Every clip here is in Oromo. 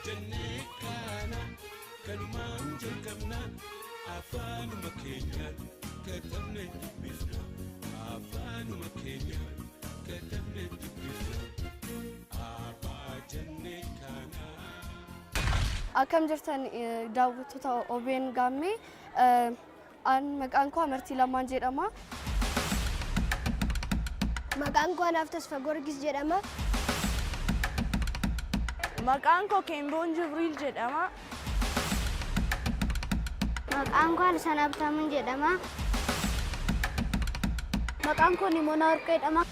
jennee kaana kanumaan jalqabna afaanuma keenyaan katabne dubbifna afaanuma keenyaan katabne dubbifna abbaa jennee kaana. Akkam jirtan daawwattoota OBN Gaammee an maqaan koo Amartii Lamaan jedhama. Maqaan koo Tasfaa Gorgis jedhama. Maqaan koo Keemboon Jibriil jedhama. Maqaan koo Alsaan Abtaamin jedhama. Maqaan koo Nimoonaa Warqee jedhama.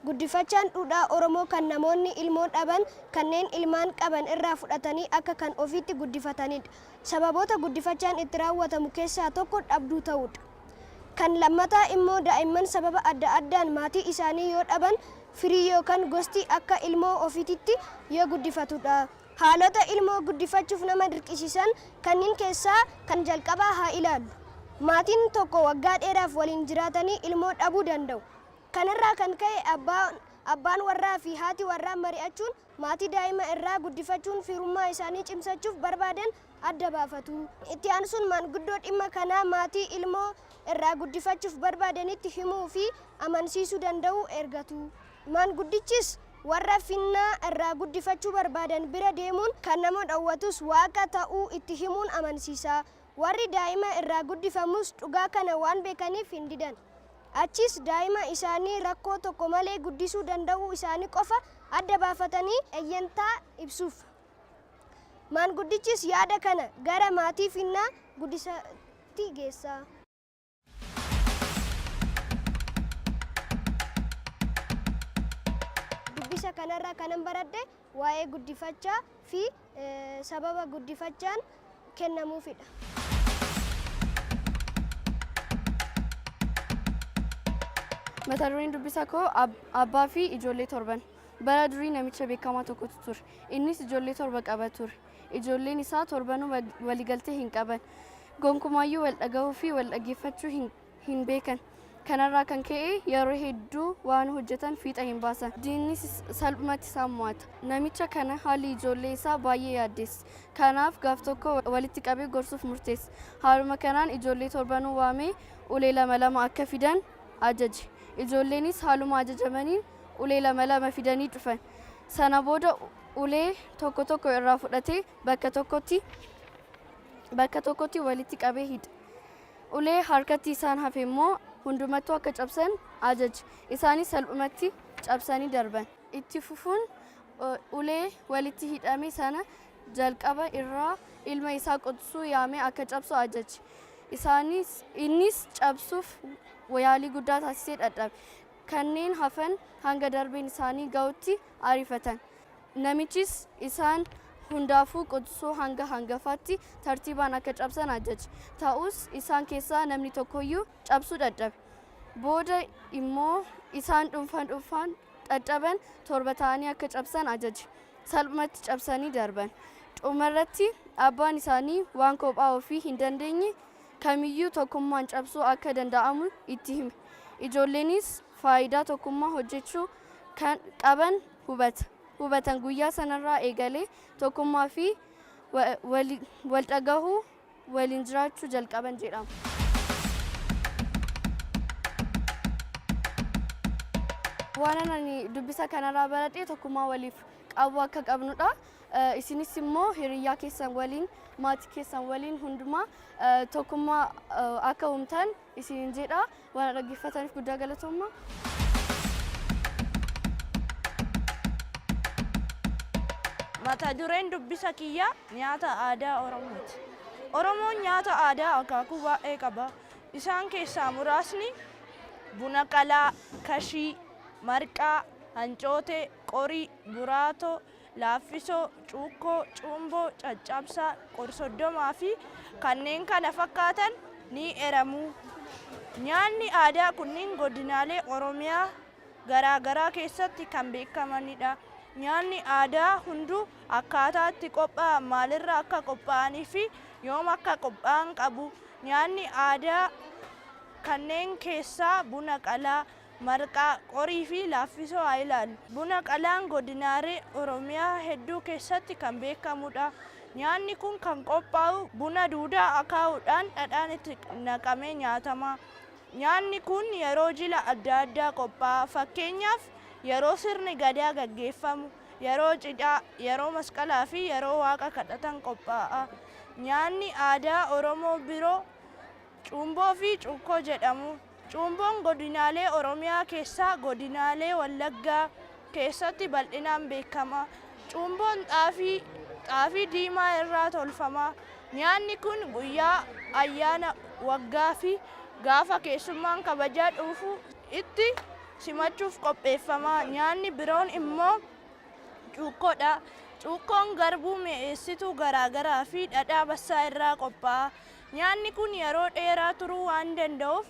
Guddifachaan duudhaa Oromoo kan namoonni ilmoo dhaban kanneen ilmaan qaban irraa fudhatanii akka kan ofiitti guddifatanidha. Sababoota guddifachaan itti raawwatamu keessaa tokko dhabduu ta'uudha. Kan lammataa immoo daa'imman sababa adda addaan maatii isaanii yoo dhaban firii yookaan gosti akka ilmoo ofiitti yoo guddifatudha. Haalota ilmoo guddifachuuf nama dirqisiisan kanneen keessaa kan jalqabaa haa ilaallu. Maatiin tokko waggaa dheeraaf waliin jiraatanii ilmoo dhabuu danda'u. Kanarraa kan ka'e abbaan warraa fi haati warraa mari'achuun maatii daa'ima irraa guddifachuun firummaa isaanii cimsachuuf barbaadan adda baafatu. Itti aansuun maanguddoo dhimma kanaa maatii ilmoo irraa guddifachuuf barbaadanitti himuu fi amansiisuu danda'u ergatu. Maanguddichis warra finnaa irraa guddifachuu barbaadan bira deemuun kan nama dhowwatus waaqa ta'uu itti himuun amansiisa. Warri daa'ima irraa guddifamus dhugaa kana waan beekaniif hin didan. Achis daa'ima isaanii rakkoo tokko malee guddisuu danda'uu isaanii qofa adda baafatanii eyyentaa ibsuuf. Maanguddichis yaada kana gara maatii finnaa guddisatti geessa. Dubbisa kanarraa kanan baradhe waa'ee guddifachaa fi sababa guddifachaan kennamuufidha. Mata dureen dubbisaa koo abbaa fi ijoollee torban. Bara durii namicha beekamaa tokkotu ture. Innis ijoollee torba qaba ture. Ijoolleen isaa torbanuu waliigaltee hin qaban. Gonkumaayyuu wal dhagahuu fi wal dhaggeeffachuu hin beekan. Kanarraa kan ka'e yeroo hedduu waan hojjetan fiixa hin baasan. Diinnis salphumatti isaan mo'ata. Namicha kana haalli ijoollee isaa baay'ee yaaddeessa. Kanaaf gaaf tokko walitti qabee gorsuuf murteesse. Haaluma kanaan ijoollee torbanuu waamee ulee lama lama akka fidan ajaje. Ijoolleenis haaluma ajajamaniin ulee lama lama fidanii dhufan. Sana booda ulee tokko tokko irraa fudhatee bakka tokkotti walitti qabee hidhe. Ulee harkatti isaan hafe immoo hundumattuu akka cabsan ajaje. Isaanis salphumatti cabsanii darban. Itti fufuun ulee walitti hidhame sana jalqaba irraa ilma isaa Qudsuu yaamee akka cabsu ajaje. Innis cabsuuf yaalii guddaa taasisee dadhabe. Kanneen hafan hanga darbeen isaanii ga'utti ariifatan. Namichis isaan hundaafuu Qudsuu hanga hangafaatti tartiibaan akka cabsan ajaje. Ta'us isaan keessaa namni tokkoyyuu cabsuu dadhabe. Booda immoo isaan dhuunfaan dadhaban torba ta'anii akka cabsan ajaje. Salphumatti cabsanii darban. Dhumarratti abbaan isaanii waan kophaa ofii hin dandeenye kamiyyuu tokkummaan cabsuu akka danda'amu itti hime. Ijoolleenis faayidaa tokkummaa hojjechuu kan qaban hubatan. Guyyaa sanarraa eegalee tokkummaa fi wal dhagahuu waliin jiraachuu jalqaban jedhama. Waan ani dubbisa kanarraa baradhee tokkummaa waliif qabu akka qabnudha. Isinis immoo hiriyyaa keessan waliin maatii keessan waliin hundumaa tokkummaa akka uumtan isiniin jedha. Waan dhaggeeffataniif guddaa galatoomaa. Mata dureen dubbisa kiyyaa nyaata aadaa Oromooti. Oromoon nyaata aadaa akaakuu baay'ee qaba. Isaan keessaa muraasni buna qalaa, kashii, marqaa, hancootee, qorii, buraatoo, laaffisoo, cuukkoo, cuumboo, caccabsaa, qorsoddomaa fi kanneen kana fakkaatan ni eramu. Nyaanni aadaa kunniin godinaalee Oromiyaa garaagaraa keessatti kan beekamanidha. Nyaanni aadaa hunduu akkaataatti qophaa'an maalirraa akka qophaa'anii fi yoom akka qophaa'an qabu. Nyaanni aadaa kanneen keessaa buna qalaa, marqaa, qorii fi laaffisoo haa ilaallu. Buna qalaan godinaalee Oromiyaa hedduu keessatti kan beekamudha. Nyaanni kun kan qophaa'u buna duudaa akaa'uudhaan dhadhaan itti naqamee nyaatama. Nyaanni kun yeroo jila adda addaa qophaa'a. Fakkeenyaaf yeroo sirni gadaa gaggeeffamu, yeroo cidhaa, yeroo masqalaa fi yeroo waaqa kadhatan qophaa'a. Nyaanni aadaa Oromoo biroo cuumboo fi cuukkoo jedhamu. Cuumboon godinaalee Oromiyaa keessaa godinaalee Wallaggaa keessatti bal'inaan beekama. Cuumboon xaafii diimaa irraa tolfama. Nyaanni kun guyyaa ayyaana waggaa fi gaafa keessummaan kabajaa dhufu itti simachuuf qopheeffama. Nyaanni biroon immoo cuukkoodha. Cuukkoon garbuu mi'eessituu garaagaraa fi dhadhaa bassaa irraa qophaa'a. Nyaanni kun yeroo dheeraa turuu waan danda'uuf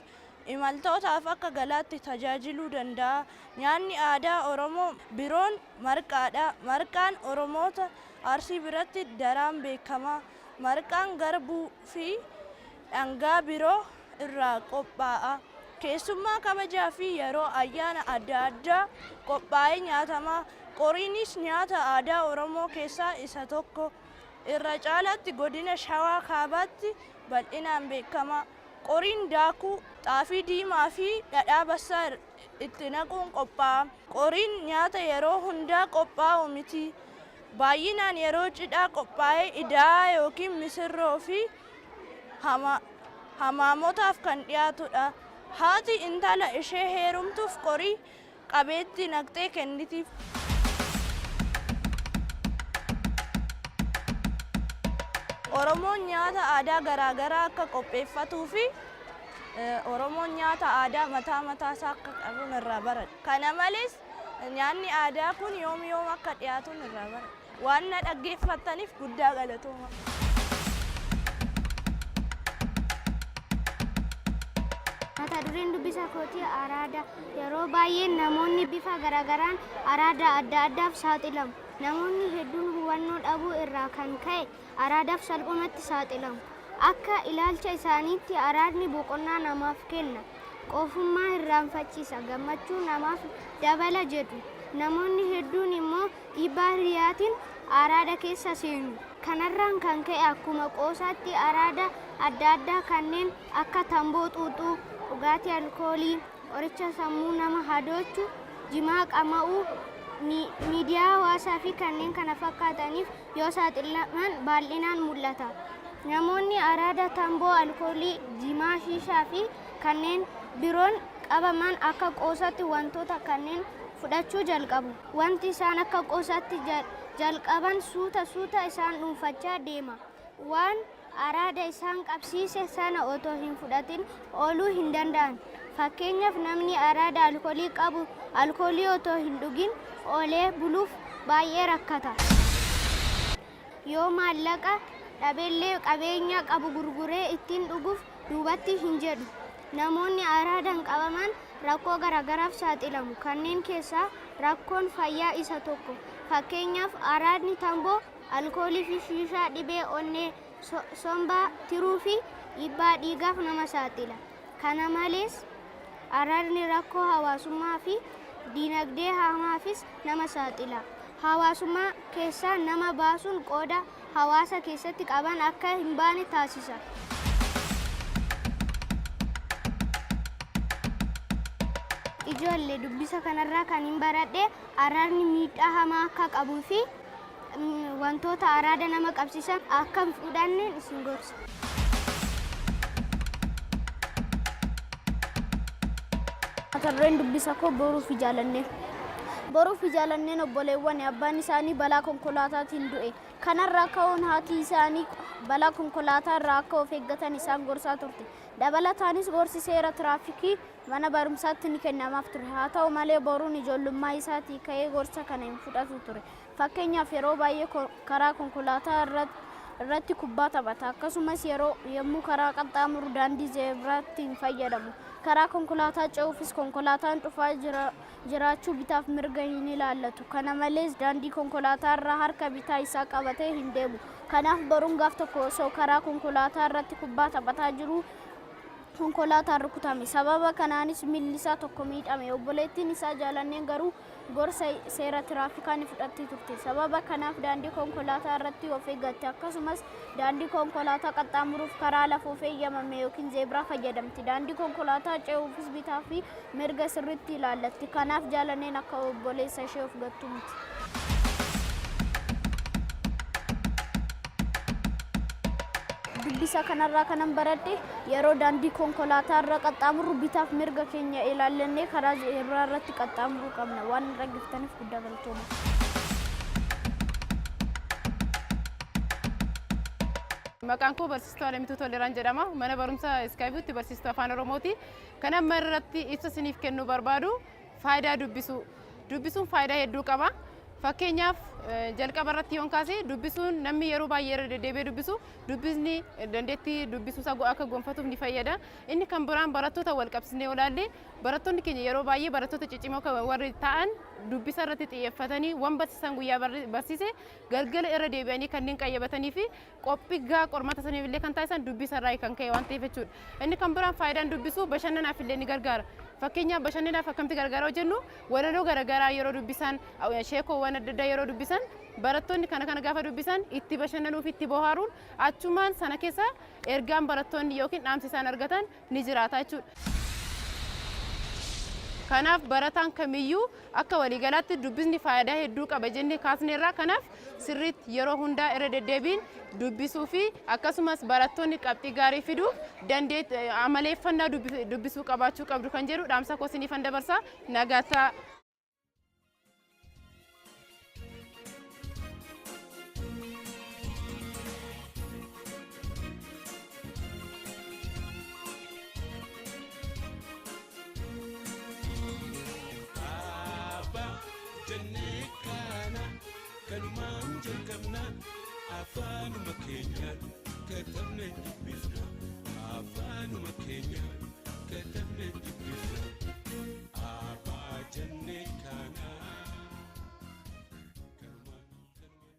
imaltootaaf akka galaatti tajaajiluu danda'a. Nyaanni aadaa Oromoo biroon marqaadha. Marqaan Oromoota Arsii biratti daraan beekama. Marqaan garbuu fi dhangaa biroo irraa qophaa'a. Keessummaa kabajaa fi yeroo ayyaana adda addaa qophaa'ee nyaatama. Qoriinis nyaata aadaa Oromoo keessaa isa tokko. Irra caalaatti godina Shawaa Kaabaatti bal'inaan beekama. Qoriin daakuu, xaafii diimaa fi dhadhaa bassaa itti naquun qophaa'a. Qoriin nyaata yeroo hundaa qophaa'u miti. Baay'inaan yeroo cidhaa qophaa'ee idaa'aa yookiin misirroo fi hamaamotaaf kan dhiyaatudha. Haati intala ishee heerumtuuf qorii qabeetti naqxee kennitiif. Oromoon nyaata aadaa garaagaraa akka qopheeffatuu fi Oromoon nyaata aadaa mataa mataasaa akka qabu irraa baradha. Kana malees nyaanni aadaa kun yoom yoom akka dhiyaatu irraa baradha. Waan na dhaggeeffattaniif guddaa galatooma. Mata dureen dubbisa kootii araada. Yeroo baay'ee namoonni bifa garaagaraan araada adda addaaf saaxilamu. Namoonni hedduun hubannoo dhabuu irraa kan ka'e araadaaf salphumatti saaxilamu. Akka ilaalcha isaaniitti araadni boqonnaa namaaf kenna. Qofummaa irraanfachiisa, gammachuu namaaf dabala jedhu. Namoonni hedduun immoo dhiibbaa hiriyaatiin araada keessa seenu. Kanarraan kan ka'e akkuma qoosaatti araada adda addaa kanneen akka tamboo xuuxuu, dhugaatii alkoolii, qoricha sammuu nama hadoochuu, jimaa qama'uu, miidiyaa hawaasaa fi kanneen kana fakkaataniif yoo saaxilaman bal'inaan mul'ata. Namoonni araada tamboo alkoolii, jimaa, shiishaa fi kanneen biroon qabaman akka qoosaatti wantoota kanneen fudhachuu jalqabu. Wanti isaan akka qoosaatti jalqaban suuta isaan dhuunfachaa deema. Waan araada isaan qabsiise sana otoo hin fudhatin ooluu hin danda'an. Fakkeenyaaf namni araada alkoolii qabu alkoolii otoo hin dhugin oolee buluuf baay'ee rakkata. Yoo maallaqa dhabeellee qabeenya qabu gurguree ittiin dhuguuf duubatti hin jedhu. Namoonni araadaan qabaman rakkoo garaagaraaf saaxilamu. Kanneen keessaa rakkoon fayyaa isa tokko. Fakkeenyaaf araadni tamboo, alkoolii fi shiishaa dhibee onnee, sombaa, tiruu fi dhiibbaa dhiigaaf nama saaxila. Kana malees araadni rakkoo hawaasummaa fi diinagdee hamaafis nama saaxila. Hawaasummaa keessaa nama baasuun qooda hawaasa keessatti qaban akka hin baane taasisa. Ijoollee dubbisa kanarraa kan hin baradhe araadni miidhaa hamaa akka qabuu fi wantoota araada nama qabsiisan akka hin fudhanne isin gorsa. Mata dureen dubbisa koo boruu fi jaalannee. Boruu fi jaalanneen obboleewwan abbaan isaanii balaa konkolaataatiin du'e. Kanarraa ka'uun haati isaanii balaa konkolaataa irraa akka of eeggatan isaan gorsaa turte. Dabalataanis gorsi seera tiraafikii mana barumsaatti ni kennamaaf ture. Haa ta'u malee boruun ijoollummaa isaatii ka'ee gorsa kana hin fudhatu ture. Fakkeenyaaf yeroo baay'ee karaa konkolaataa irratti kubbaa taphata. Akkasumas yommuu karaa qaxxaamuru daandii zeebiraatti hin fayyadamu. Karaa konkolaataa ce'uufis konkolaataan dhufaa jiraachuu bitaaf mirga hin ilaallatu. Kana malees daandii konkolaataa irraa harka bitaa isaa qabatee hin deemu. Kanaaf boruun gaaf tokko osoo karaa konkolaataa irratti kubbaa taphataa jiru konkolaataan rukutame. Sababa kanaanis miilli isaa tokko miidhame. Obboleettiin isaa Jaalanneen garuu gorsa seera tiraafikaa ni fudhattee turte. Sababa kanaaf daandii konkolaataa irratti of eeggatte. Akkasumas daandii konkolaataa qaxxaamuruuf karaa lafoof eeyyamame yookiin zeebraa fayyadamti. Daandii konkolaataa ce'uufis bitaa fi mirga sirriitti ilaallatti. Kanaaf Jaalanneen akka obboleessa ishee of gattu miti. Dubbisa kanarraa kanan baradhe yeroo daandii konkolaataa irra qaxxaamurru bitaaf mirga keenya ilaallannee karaa zeebraa irratti qaxxaamuruu qabna. Waan dhaggeeffataniif guddaa galatooma. Maqaan koo barsiistuu Alamituu Toleraan jedhama. Mana barumsaa Iskaayibuutti barsiistuu afaan Oromooti. Kan amma irratti ibsa isiniif kennuu barbaadu faayidaa dubbisuu. Dubbisuun faayidaa hedduu qaba. Fakkeenyaaf jalqaba irratti yoon kaase dubbisuun namni yeroo baay'ee deddeebi'ee dubbisu dubbisni dandeettii dubbisuu isaa akka gonfatuuf ni fayyada. Inni kan biraan barattoota wal qabsiisnee olaalle barattoonni keenya yeroo baay'ee barattoota ciccimoo warri ta'an dubbisa irratti xiyyeeffatanii waan barsiisan guyyaa barsiise galgala irra deebi'anii kanneen qayyabatanii fi qophii gaa qormaata saniif illee kan taasisan dubbisa irraa kan ka'e waan ta'eef jechuudha. Inni kan biraan faayidaan dubbisuu bashannanaaf illee ni gargaara. Fakkeenyaaf bashannanaaf akkamitti gargaara hojjennu walaloo garaagaraa yeroo dubbisan sheekoowwan adda addaa yeroo dubbisan barattoonni kana gaafa dubbisan itti bashannanuuf itti bohaaruun achumaan sana keessa ergaan barattoonni yookiin dhaamsi isaan argatan ni jiraata jechuudha. Kanaaf barataan kamiyyuu akka waliigalaatti dubbisni faayidaa hedduu qaba jennee kaasneerraa kanaaf sirriitti yeroo hundaa irra deddeebiin dubbisuu fi akkasumas barattoonni qabxii gaarii fiduuf dandeettii amaleeffannaa dubbisuu qabaachuu qabdu kan jedhu dhaamsa koo isiniifan dabarsa. Nagaatti. Kanumaan jalqabna afaanuma keenyaan katabne bifna afaanuma